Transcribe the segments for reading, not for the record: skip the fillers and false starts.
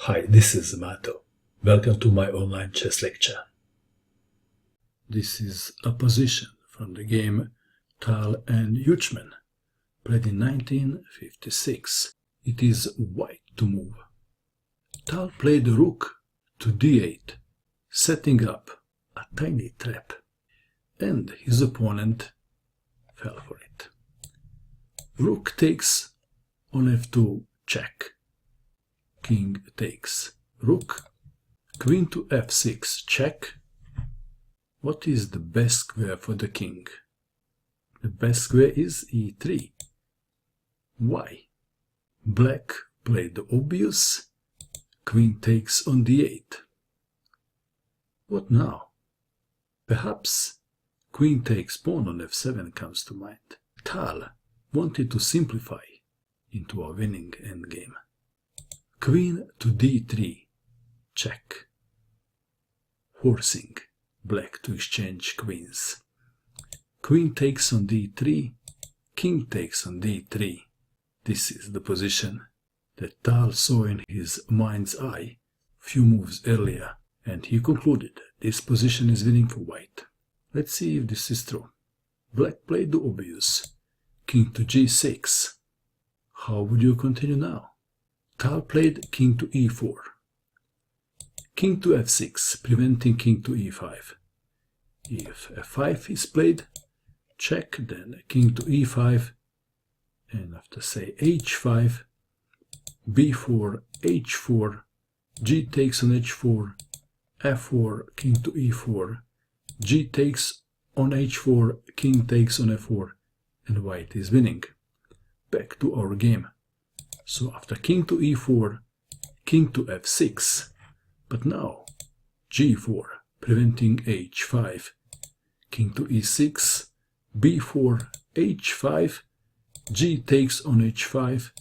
Hi, this is Mato. Welcome to my online chess lecture. This is a position from the game Tal and Huchman, played in 1956. It is white to move. Tal played rook to d8, setting up a tiny trap, and his opponent fell for it. Rook takes on f2, check. King takes rook, queen to f6, check. What is the best square for the king? The best square is e3. Why? Black played the obvious, queen takes on d8. What now? Perhaps queen takes pawn on f7 comes to mind. Tal wanted to simplify into a winning endgame. Queen to d3, check. Forcing black to exchange queens. Queen takes on d3, king takes on d3. This is the position that Tal saw in his mind's eye few moves earlier, and he concluded this position is winning for white. Let's see if this is true. Black played the obvious, king to g6. How would you continue now? Tal played king to e4, king to f6, preventing king to e5. If f5 is played, check, then king to e5, and after say h5, b4, h4, g takes on h4, f4, king to e4, g takes on h4, king takes on f4, and white is winning. Back to our game. So after king to e4, king to f6, but now g4, preventing h5, king to e6, b4, h5, g takes on h5,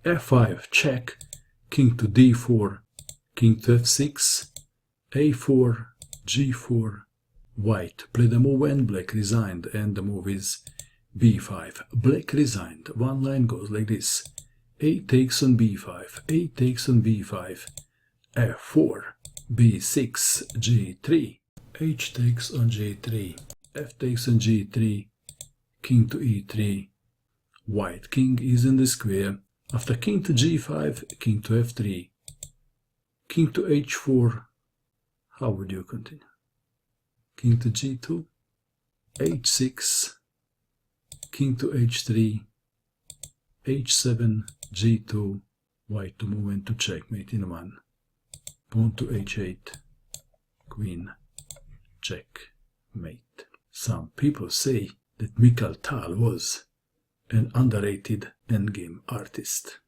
f5, check, king to d4, king to f6, a4, g4, white played a move and black resigned, and the move is b5. Black resigned. One line goes like this. A takes on b5, A takes on b5, f4, b6, g3, h takes on g3, f takes on g3, king to e3, white king is in the square. After king to g5, king to f3, king to h4, how would you continue? King to g2, h6, king to h3, h7, g2, white to move into checkmate in 1, pawn to h8, queen, checkmate. Some people say that Mikhail Tal was an underrated endgame artist.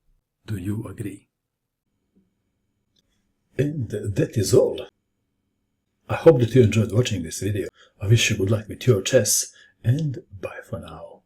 Do you agree? And that is all. I hope that you enjoyed watching this video. I wish you good luck with your chess, and bye for now.